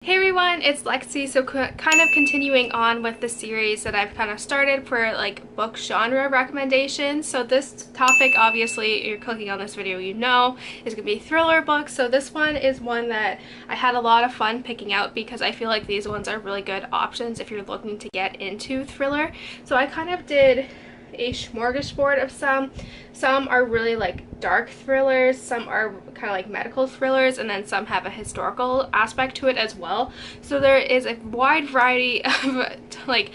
Hey everyone, it's Lexie. So kind of continuing on with the series that I've kind of started for like book genre recommendations. So this topic, obviously you're clicking on this video, you know, is going to be thriller books. So this one is one that I had a lot of fun picking out because I feel like these ones are really good options if you're looking to get into thriller. So I kind of did a smorgasbord of some. Some are really like dark thrillers, some are kind of like medical thrillers, and then some have a historical aspect to it as well. So there is a wide variety of like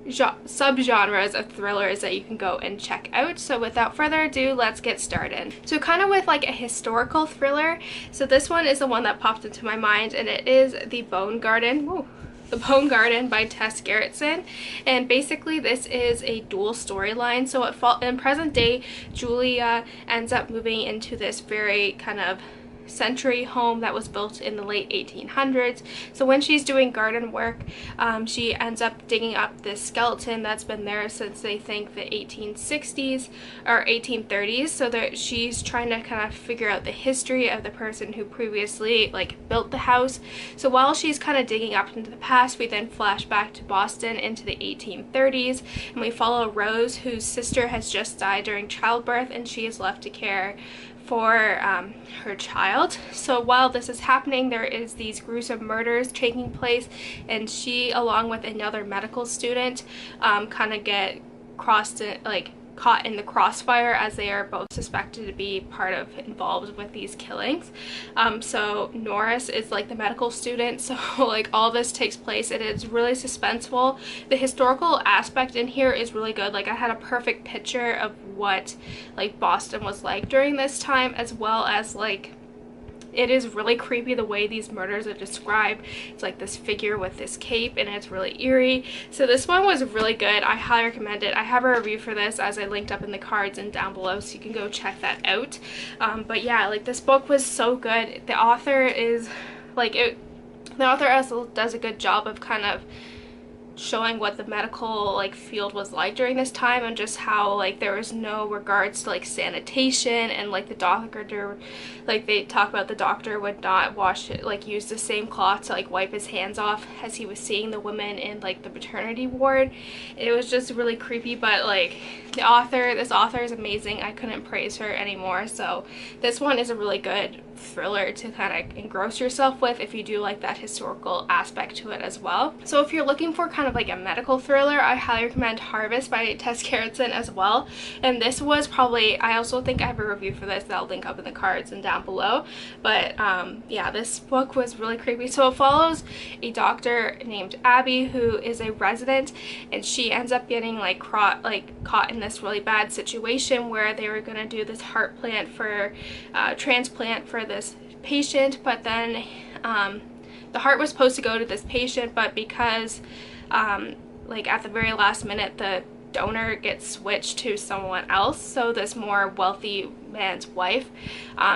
subgenres of thrillers that you can go and check out. So without further ado, let's get started. So kind of with like a historical thriller, so this one is the one that popped into my mind, and it is The Bone Garden. Whoa. The Bone Garden by Tess Gerritsen, and basically this is a dual storyline. So in present day, Julia ends up moving into this very kind of century home that was built in the late 1800s. So when she's doing garden work, she ends up digging up this skeleton that's been there since they think the 1860s or 1830s. So that she's trying to kind of figure out the history of the person who previously like built the house. So while she's kind of digging up into the past, we then flash back to Boston into the 1830s, and we follow Rose, whose sister has just died during childbirth, and she is left to care for her child. So while this is happening, there is these gruesome murders taking place, and she, along with another medical student, kind of get caught in the crossfire, as they are both suspected to be involved with these killings. So Nora is like the medical student, so like all this takes place. It is really suspenseful. The historical aspect in here is really good. Like I had a perfect picture of what like Boston was like during this time, as well as like it is really creepy the way these murders are described. It's like this figure with this cape, and it's really eerie. So this one was really good. I highly recommend it. I have a review for this, as I linked up in the cards and down below, so you can go check that out. But yeah, like this book was so good. The author is like the author also does a good job of kind of showing what the medical like field was like during this time, and just how like there was no regards to like sanitation, and like the doctor, like they talk about the doctor would not use the same cloth to like wipe his hands off as he was seeing the women in like the maternity ward. It was just really creepy, but like this author is amazing. I couldn't praise her anymore. So this one is a really good thriller to kind of engross yourself with if you do like that historical aspect to it as well. So if you're looking for kind of like a medical thriller, I highly recommend Harvest by Tess Gerritsen as well. And this was probably, I also think I have a review for this that I'll link up in the cards and down below. But yeah, this book was really creepy. So it follows a doctor named Abby who is a resident, and she ends up getting like caught in this really bad situation where they were going to do this heart transplant for this patient, but then the heart was supposed to go to this patient, but because like at the very last minute the donor gets switched to someone else, so this more wealthy man's wife,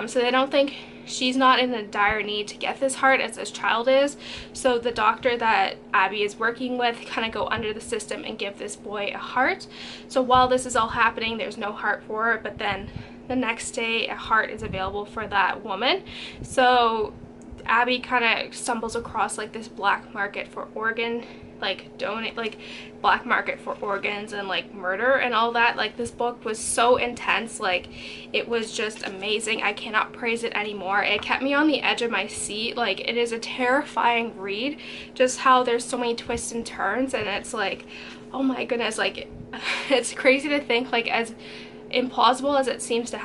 so they don't think she's not in a dire need to get this heart as this child is. So the doctor that Abby is working with kind of go under the system and give this boy a heart. So while this is all happening, there's no heart for her, but then the next day a heart is available for that woman. So Abby kind of stumbles across like this black market for black market for organs and like murder and all that. Like this book was so intense, like it was just amazing. I cannot praise it anymore. It kept me on the edge of my seat. Like it is a terrifying read, just how there's so many twists and turns, and it's like, oh my goodness, like it's crazy to think, like as implausible as it seems to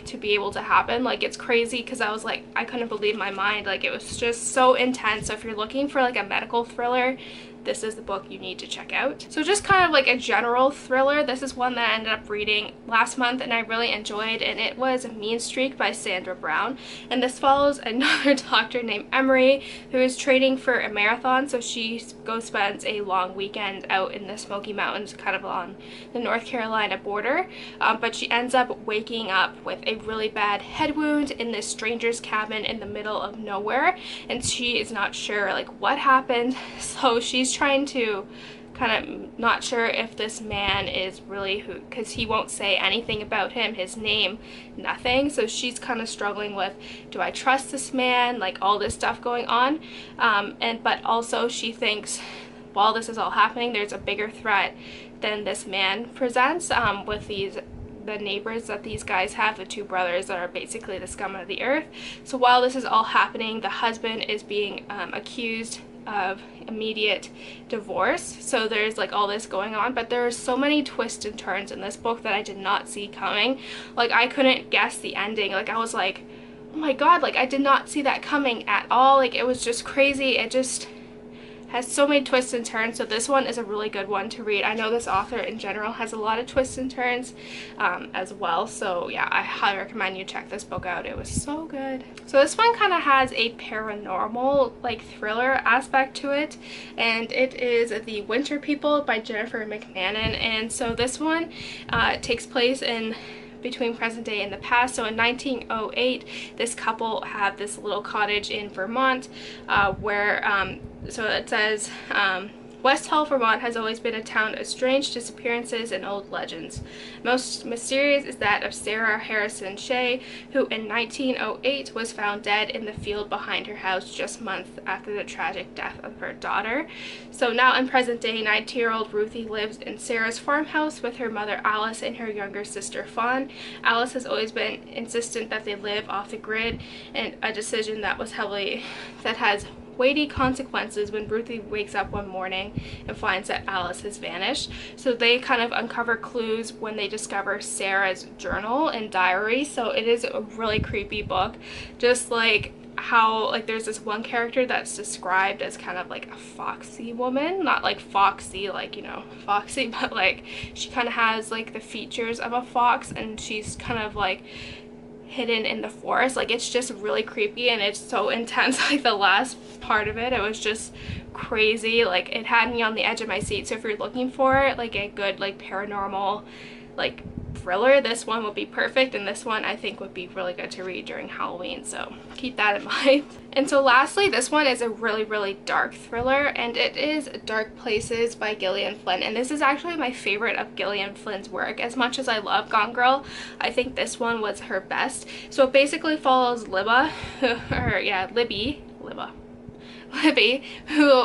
to be able to happen, like it's crazy, because I was like, I couldn't believe my mind. Like it was just so intense. So if you're looking for like a medical thriller, this is the book you need to check out. So just kind of like a general thriller, this is one that I ended up reading last month and I really enjoyed, and it was Mean Streak by Sandra Brown. And this follows another doctor named Emery who is training for a marathon. So she spends a long weekend out in the Smoky Mountains, kind of on the North Carolina border, but she ends up waking up with a really bad head wound in this stranger's cabin in the middle of nowhere, and she is not sure like what happened. So she's trying to kind of not sure if this man is really who, because he won't say anything about him, his name, nothing. So she's kind of struggling with, do I trust this man, like all this stuff going on, but also she thinks while this is all happening, there's a bigger threat than this man presents, with the neighbors that these guys have, the two brothers that are basically the scum of the earth. So while this is all happening, the husband is being accused of immediate divorce. So there's like all this going on, but there are so many twists and turns in this book that I did not see coming. Like I couldn't guess the ending. Like I was like, oh my god, like I did not see that coming at all. Like it was just crazy. It just has so many twists and turns. So this one is a really good one to read. I know this author in general has a lot of twists and turns as well. So yeah, I highly recommend you check this book out. It was so good. So this one kind of has a paranormal like thriller aspect to it, and it is The Winter People by Jennifer McMahon. And so this one takes place in between present day and the past. So in 1908, this couple had this little cottage in Vermont where so it says, West Hall, Vermont has always been a town of strange disappearances and old legends. Most mysterious is that of Sarah Harrison Shea, who in 1908 was found dead in the field behind her house just months after the tragic death of her daughter. So now in present day, 19-year-old Ruthie lives in Sarah's farmhouse with her mother Alice and her younger sister Fawn. Alice has always been insistent that they live off the grid, and a decision that has weighty consequences when Ruthie wakes up one morning and finds that Alice has vanished. So they kind of uncover clues when they discover Sarah's journal and diary. So it is a really creepy book. Just like how like there's this one character that's described as kind of like a foxy woman, not like foxy like, you know, foxy, but like she kind of has like the features of a fox, and she's kind of like hidden in the forest. Like it's just really creepy and it's so intense. Like the last part of it, it was just crazy. Like it had me on the edge of my seat. So if you're looking for like a good like paranormal like thriller, this one would be perfect, and this one I think would be really good to read during Halloween, so keep that in mind. And so lastly, this one is a really dark thriller, and it is Dark Places by Gillian Flynn, and this is actually my favorite of Gillian Flynn's work. As much as I love Gone Girl, I think this one was her best. So it basically follows Libby, who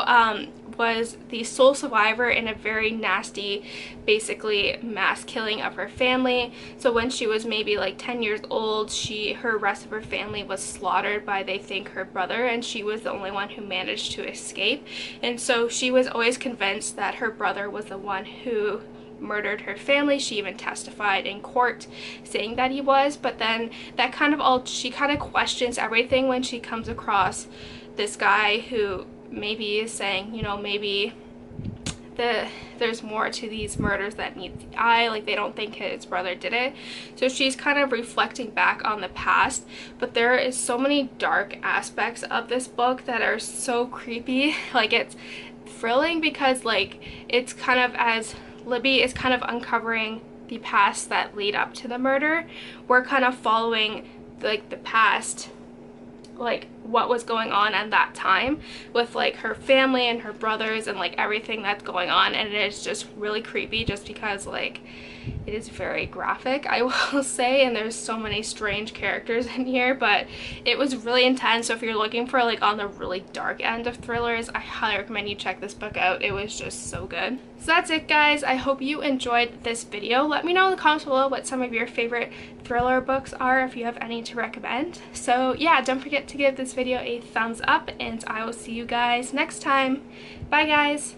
was the sole survivor in a very nasty, basically mass killing of her family. So when she was maybe like 10 years old, her rest of her family was slaughtered by, they think, her brother, and she was the only one who managed to escape. And so she was always convinced that her brother was the one who murdered her family. She even testified in court saying that he was, but then that kind of she kind of questions everything when she comes across this guy who maybe is saying, you know, maybe there's more to these murders that meets the eye, like they don't think his brother did it. So she's kind of reflecting back on the past, but there is so many dark aspects of this book that are so creepy. Like it's thrilling because like it's kind of, as Libby is kind of uncovering the past that lead up to the murder, we're kind of following like the past, like what was going on at that time with like her family and her brothers and like everything that's going on. And it is just really creepy just because like it is very graphic, I will say, and there's so many strange characters in here, but it was really intense. So if you're looking for like on the really dark end of thrillers, I highly recommend you check this book out. It was just so good. So that's it, guys. I hope you enjoyed this video. Let me know in the comments below what some of your favorite thriller books are, if you have any to recommend. So yeah, don't forget to give this video a thumbs up, and I will see you guys next time. Bye, guys.